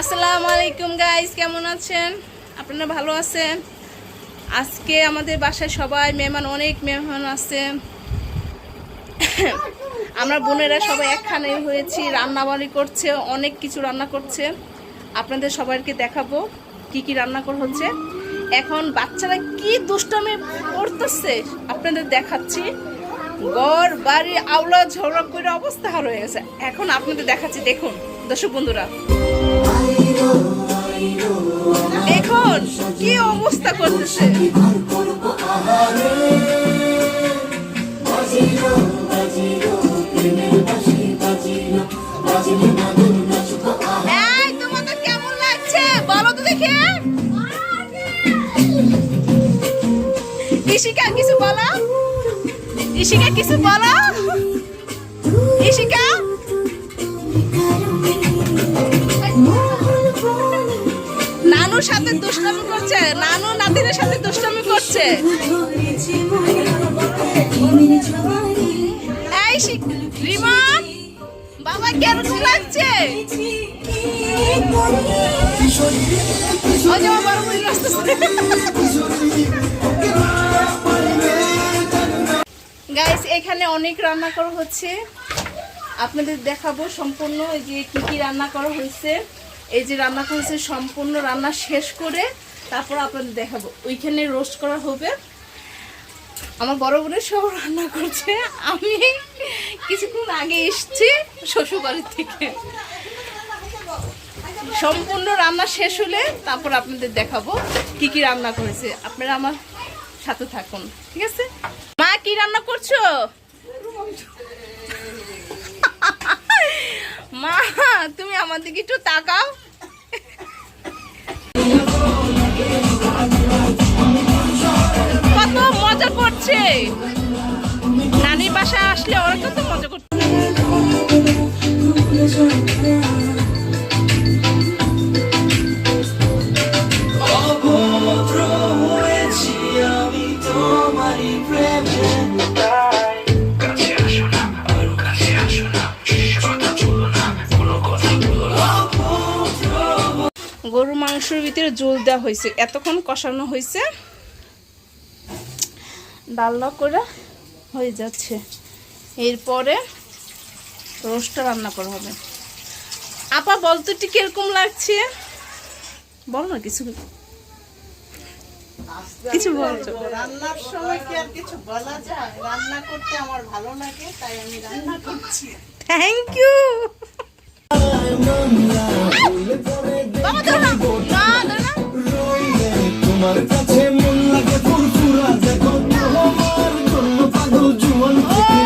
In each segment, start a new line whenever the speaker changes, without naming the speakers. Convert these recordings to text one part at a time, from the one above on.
আসসালামু আলাইকুম গাইস, কেমন আছেন? আপনারা ভালো আছেন? আজকে আমাদের বাসায় সবাই অনেক মেহমান আছে। আমরা বোনেরা সবাই একখানে হয়েছি, রান্নাবাড়ি করছে, অনেক কিছু রান্না করছে। আপনাদের সবাইকে দেখাবো কি কি রান্না করা হচ্ছে। এখন বাচ্চারা কি দুষ্টামি করতেছে আপনাদের দেখাচ্ছি। ঘর বাড়ি আওলা ঝগড়া করে অবস্থা হার হয়ে গেছে। এখন আপনাদের দেখাচ্ছি, দেখুন দর্শক বন্ধুরা, দেখুন কি অবস্থা করতেছে। তোমাদের কেমন লাগছে বলো তো দেখে। ইশিকা কিছু বলো, ইশিকা কিছু বলো, ইশিকা। নানুর সাথে দুষ্টামি করছে, নানু নাতিনের সাথে দুষ্টামি করছে। এই রিমন বাবা কেমন লাগছে? গাইস এখানে অনেক রান্না করা হচ্ছে, আপনাদের দেখাবো সম্পূর্ণ এই যে কি কি রান্না করা হয়েছে। এই যে রান্না করেছে সম্পূর্ণ রান্না শেষ করে তারপর আপনাদের দেখাবো। ওইখানে রোস্ট করা হবে। আমার বড় বোনের সব রান্না করছে, আমি কিছুক্ষণ আগে এসেছি শ্বশুরবাড়ির থেকে। সম্পূর্ণ রান্না শেষ হলে তারপর আপনাদের দেখাবো কি কি রান্না করেছে। আপনারা আমার সাথে থাকুন, ঠিক আছে? মা কি রান্না করছো? মা তুমি আমার দিকে একটু তাকাও। কত মজা করছে, নানির বাসায় আসলে ওরা কত মজা করছে। গরুর মাংসের ভিতরে জল দেওয়া হয়েছে, এতক্ষণ কষানো হয়েছে, ডালনা করে হয়ে যাচ্ছে। এরপরে রোস্টটা রান্না করা হবে। আপা বলতো ঠিক কিরকম লাগছে, বল না কিছু কিছু বলছো।
রান্নার সময় কি আর কিছু বলা যায়? রান্না করতে আমার ভালো লাগে, তাই আমি রান্না করছি।
Thank you. তোমার কাছে মন লাগে ফুরফুরা, দেখো তোমার জন্য পাগল জীবন থেকে।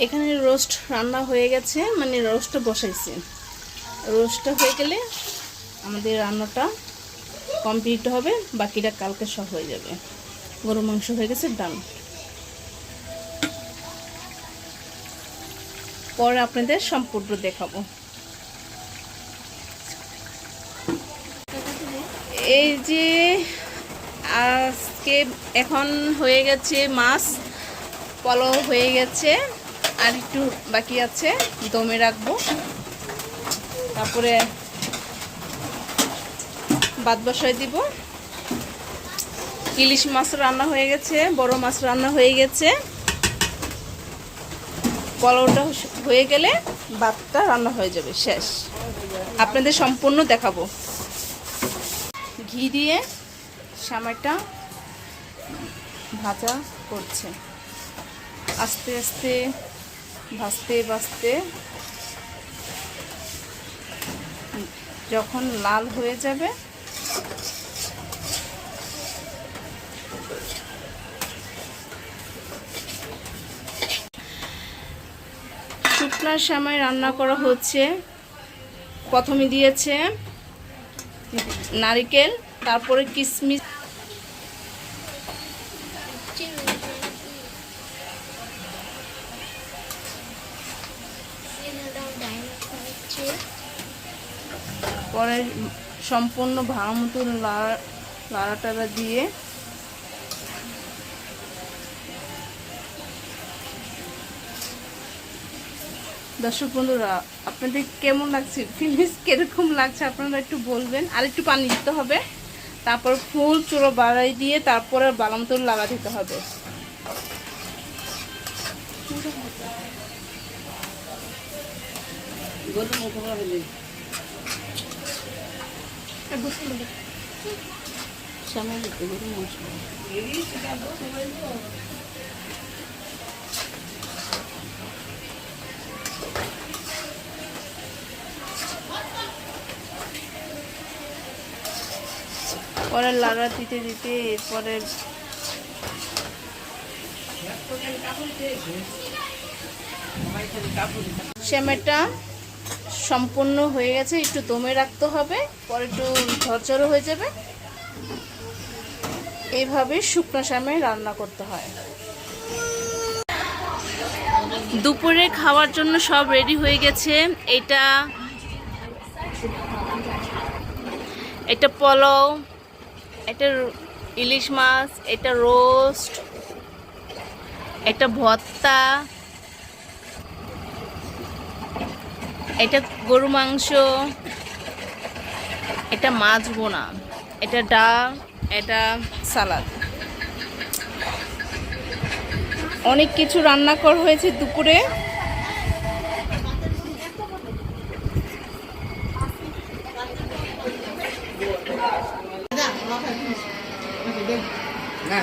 এখানে রোস্ট রান্না হয়ে গেছে, মানে রোস্টটা বসাইছি। রোস্টটা হয়ে গেলে আমাদের রান্নাটা কমপ্লিট হবে, বাকিটা কালকে সব হয়ে যাবে। গরু মাংস হয়ে গেছে, ডান। পরে আপনাদের সম্পূর্ণ দেখাবো। এই যে আজকে এখন হয়ে গেছে মাছ, পোলাও হয়ে গেছে, আর একটু বাকি আছে, দমে রাখবো। তারপরে ভাত বসাই দিব। ইলিশ মাছ রান্না হয়ে গেছে, বড় মাছ রান্না হয়ে গেছে। পোলাওটা হয়ে গেলে ভাতটা রান্না হয়ে যাবে, শেষ। আপনাদের সম্পূর্ণ দেখাবো। ঘি দিয়ে সামাইটা ভাজা করছে, আস্তে আস্তে ভাজতে ভাজতে যখন লাল হয়ে যাবে শুকনার সময় রান্না করা হচ্ছে। প্রথমে দিয়েছে নারকেল, তারপরে কিশমিশ, পরে সম্পূর্ণ ভালো মতো লাড়াটাড়া দিয়ে দর্শক বন্ধুরা আপনাদের কেমন লাগছে, ফিনিশ কিরকম লাগছে আপনারা একটু বলবেন। আর একটু পানি দিতে হবে, তারপর ফুল চূড়ো বাড়াই দিয়ে তারপরে ভালো মতো লাগা দিতে হবে। পরে লাড়া দিতে দিতে এরপরে সেমাইটা সম্পূর্ণ হয়ে গেছে, একটু দমে রাখতে হবে, পরে একটু ঝরঝরও হয়ে যাবে। এইভাবে শুকনো সেমাই রান্না করতে হয়। দুপুরে খাওয়ার জন্য সব রেডি হয়ে গেছে। এটা পোলাও, এটা ইলিশ মাছ, এটা রোস্ট, এটা ভর্তা, এটা গরু মাংস, এটা মাছ বোনা, এটা ডাল, এটা সালাদ। অনেক কিছু রান্না করা হয়েছে দুপুরে।
না,